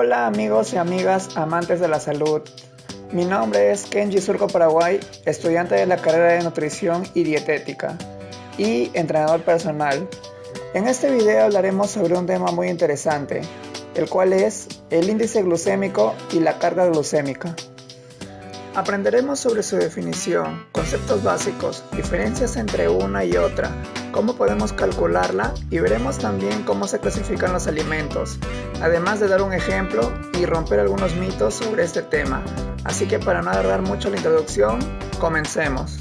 Hola amigos y amigas amantes de la salud. Mi nombre es Kenji Surco Paraguay, estudiante de la carrera de nutrición y dietética y entrenador personal. En este video hablaremos sobre un tema muy interesante, el cual es el índice glucémico y la carga glucémica. Aprenderemos sobre su definición, conceptos básicos, diferencias entre una y otra, cómo podemos calcularla y veremos también cómo se clasifican los alimentos, además de dar un ejemplo y romper algunos mitos sobre este tema. Así que para no alargar mucho la introducción, comencemos.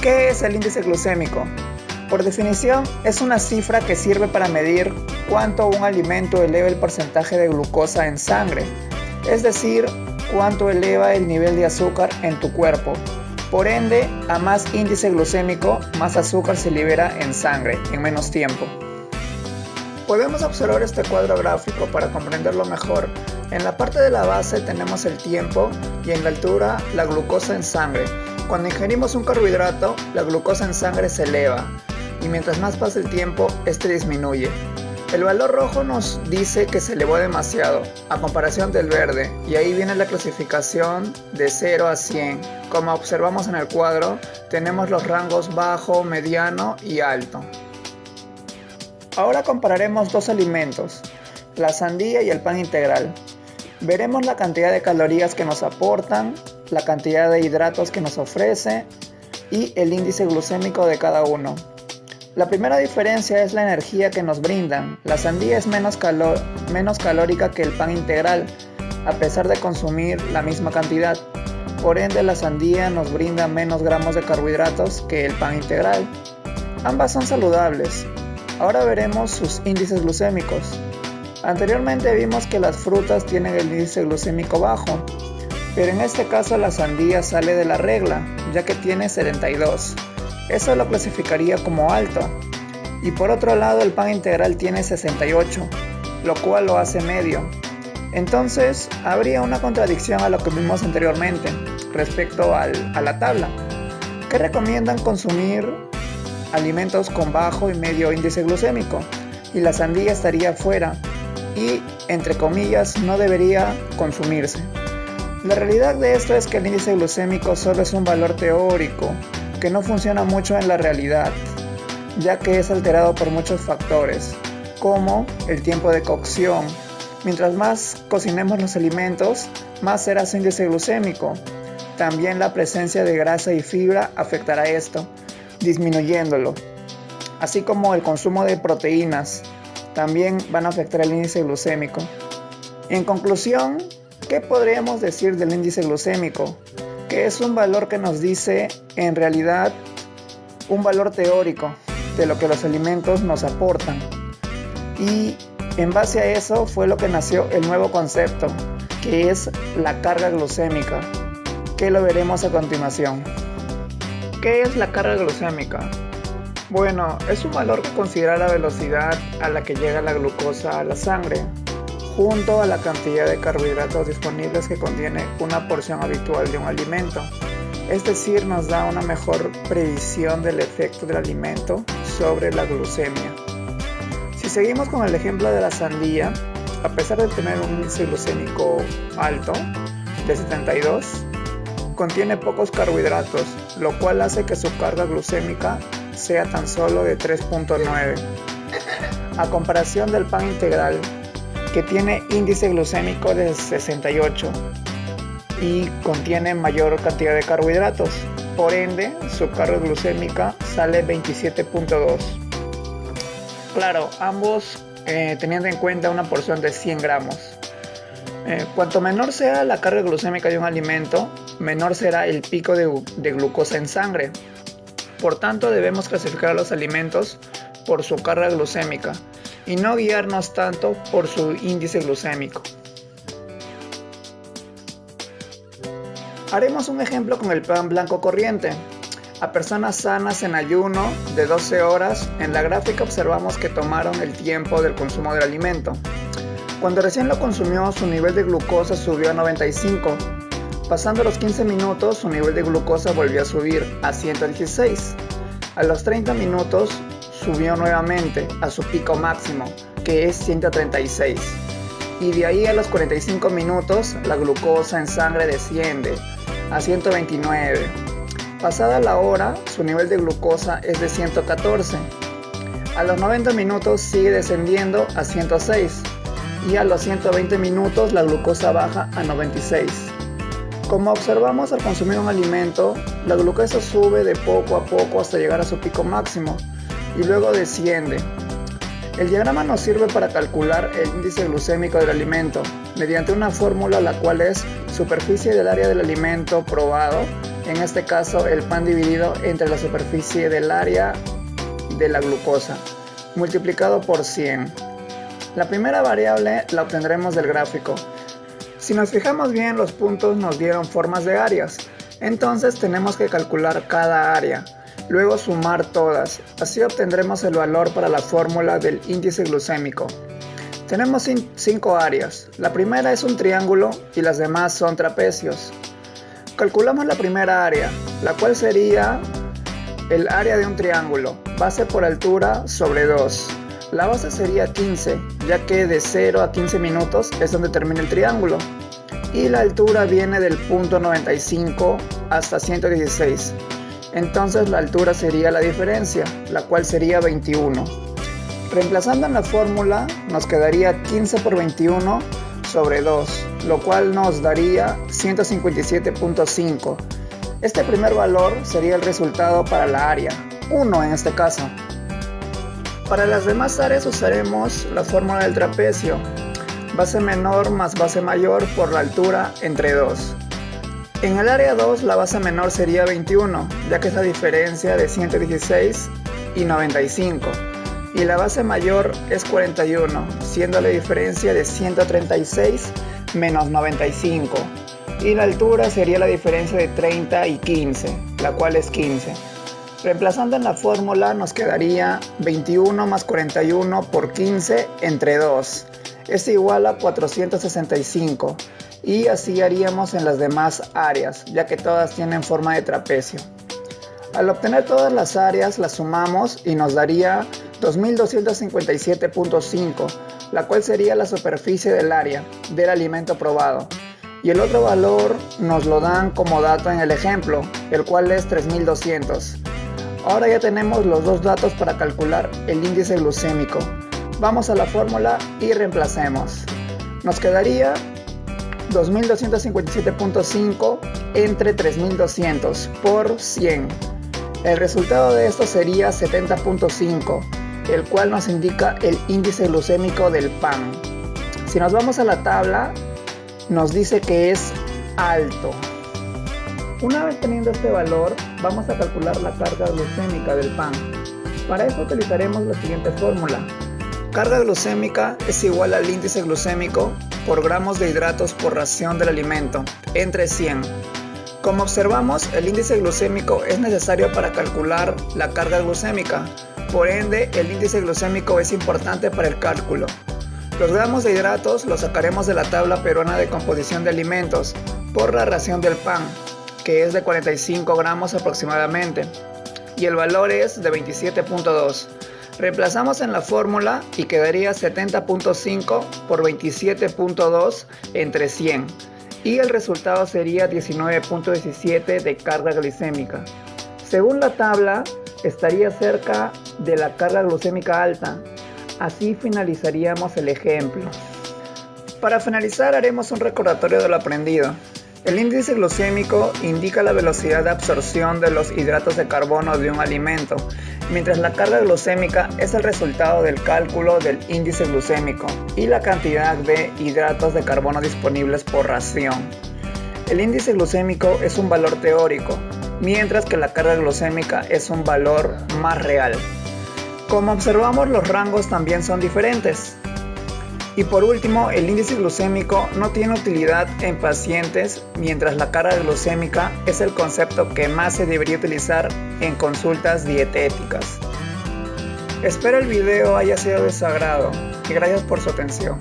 ¿Qué es el índice glucémico? Por definición, es una cifra que sirve para medir cuánto un alimento eleva el porcentaje de glucosa en sangre, es decir, cuánto eleva el nivel de azúcar en tu cuerpo. Por ende, a más índice glucémico, más azúcar se libera en sangre en menos tiempo. Podemos observar este cuadro gráfico para comprenderlo mejor. En la parte de la base tenemos el tiempo y en la altura la glucosa en sangre. Cuando ingerimos un carbohidrato, la glucosa en sangre se eleva y mientras más pasa el tiempo, este disminuye. El valor rojo nos dice que se elevó demasiado, a comparación del verde, y ahí viene la clasificación de 0 a 100. Como observamos en el cuadro, tenemos los rangos bajo, mediano y alto. Ahora compararemos dos alimentos, la sandía y el pan integral. Veremos la cantidad de calorías que nos aportan, la cantidad de hidratos que nos ofrece y el índice glucémico de cada uno. La primera diferencia es la energía que nos brindan. La sandía es menos calórica que el pan integral, a pesar de consumir la misma cantidad. Por ende, la sandía nos brinda menos gramos de carbohidratos que el pan integral. Ambas son saludables. Ahora veremos sus índices glucémicos. Anteriormente vimos que las frutas tienen el índice glucémico bajo, pero en este caso la sandía sale de la regla, ya que tiene 72. Eso lo clasificaría como alto. Y por otro lado el pan integral tiene 68, lo cual lo hace medio. Entonces habría una contradicción a lo que vimos anteriormente respecto a la tabla, que recomiendan consumir alimentos con bajo y medio índice glucémico, y la sandía estaría fuera y, entre comillas, no debería consumirse. La realidad de esto es que el índice glucémico solo es un valor teórico que no funciona mucho en la realidad, ya que es alterado por muchos factores, como el tiempo de cocción. Mientras más cocinemos los alimentos, más será su índice glucémico. También la presencia de grasa y fibra afectará esto, disminuyéndolo, así como el consumo de proteínas también van a afectar el índice glucémico. En conclusión, ¿qué podríamos decir del índice glucémico? Que es un valor que nos dice en realidad un valor teórico de lo que los alimentos nos aportan, y en base a eso fue lo que nació el nuevo concepto, que es la carga glucémica, que lo veremos a continuación. ¿Qué es la carga glucémica? Bueno, es un valor que considera la velocidad a la que llega la glucosa a la sangre, junto a la cantidad de carbohidratos disponibles que contiene una porción habitual de un alimento. Es decir, nos da una mejor previsión del efecto del alimento sobre la glucemia. Si seguimos con el ejemplo de la sandía, a pesar de tener un índice glucémico alto, de 72, contiene pocos carbohidratos, lo cual hace que su carga glucémica sea tan solo de 3.9. A comparación del pan integral, que tiene índice glucémico de 68 y contiene mayor cantidad de carbohidratos. Por ende, su carga glucémica sale 27.2. Claro, ambos teniendo en cuenta una porción de 100 gramos. Cuanto menor sea la carga glucémica de un alimento, menor será el pico de glucosa en sangre. Por tanto, debemos clasificar a los alimentos por su carga glucémica y no guiarnos tanto por su índice glucémico. Haremos un ejemplo con el pan blanco corriente. A personas sanas en ayuno de 12 horas, en la gráfica observamos que tomaron el tiempo del consumo del alimento. Cuando recién lo consumió, su nivel de glucosa subió a 95. Pasando los 15 minutos, su nivel de glucosa volvió a subir a 116. A los 30 minutos, subió nuevamente a su pico máximo, que es 136. Y de ahí a los 45 minutos la glucosa en sangre desciende a 129. Pasada la hora, su nivel de glucosa es de 114. A los 90 minutos sigue descendiendo a 106 y a los 120 minutos la glucosa baja a 96. Como observamos al consumir un alimento, la glucosa sube de poco a poco hasta llegar a su pico máximo y luego desciende. El diagrama nos sirve para calcular el índice glucémico del alimento mediante una fórmula la cual es superficie del área del alimento probado, en este caso el pan dividido entre la superficie del área de la glucosa, multiplicado por 100. La primera variable la obtendremos del gráfico. Si nos fijamos bien, los puntos nos dieron formas de áreas, entonces tenemos que calcular cada área, luego sumar todas, así obtendremos el valor para la fórmula del índice glucémico. Tenemos 5 áreas, la primera es un triángulo y las demás son trapecios. Calculamos la primera área, la cual sería el área de un triángulo, base por altura sobre 2. La base sería 15, ya que de 0 a 15 minutos es donde termina el triángulo. Y la altura viene del punto 95 hasta 116. Entonces la altura sería la diferencia, la cual sería 21. Reemplazando en la fórmula nos quedaría 15 por 21 sobre 2, lo cual nos daría 157.5. Este primer valor sería el resultado para la área, 1 en este caso. Para las demás áreas usaremos la fórmula del trapecio, base menor más base mayor por la altura entre 2. En el área 2 la base menor sería 21, ya que es la diferencia de 116 y 95. Y la base mayor es 41, siendo la diferencia de 136 menos 95. Y la altura sería la diferencia de 30 y 15, la cual es 15. Reemplazando en la fórmula nos quedaría 21 más 41 por 15 entre 2. Es igual a 465. Y así haríamos en las demás áreas, ya que todas tienen forma de trapecio. Al obtener todas las áreas las sumamos y nos daría 2257.5, la cual sería la superficie del área del alimento probado. Y el otro valor nos lo dan como dato en el ejemplo, el cual es 3200. Ahora ya tenemos los dos datos para calcular el índice glucémico. Vamos a la fórmula y reemplacemos. Nos quedaría 2257.5 entre 3200 por 100. El resultado de esto sería 70.5, el cual nos indica el índice glucémico del pan. Si nos vamos a la tabla, nos dice que es alto. Una vez teniendo este valor, vamos a calcular la carga glucémica del pan. Para eso utilizaremos la siguiente fórmula. Carga glucémica es igual al índice glucémico por gramos de hidratos por ración del alimento, entre 100. Como observamos, el índice glucémico es necesario para calcular la carga glucémica. Por ende, el índice glucémico es importante para el cálculo. Los gramos de hidratos los sacaremos de la tabla peruana de composición de alimentos por la ración del pan, que es de 45 gramos aproximadamente, y el valor es de 27.2. Reemplazamos en la fórmula y quedaría 70.5 por 27.2 entre 100, y el resultado sería 19.17 de carga glicémica. Según la tabla, estaría cerca de la carga glucémica alta. Así finalizaríamos el ejemplo. Para finalizar haremos un recordatorio de lo aprendido. El índice glucémico indica la velocidad de absorción de los hidratos de carbono de un alimento, mientras la carga glucémica es el resultado del cálculo del índice glucémico y la cantidad de hidratos de carbono disponibles por ración. El índice glucémico es un valor teórico, mientras que la carga glucémica es un valor más real. Como observamos, los rangos también son diferentes. Y por último, el índice glucémico no tiene utilidad en pacientes, mientras la carga glucémica es el concepto que más se debería utilizar en consultas dietéticas. Espero el video haya sido de su agrado y gracias por su atención.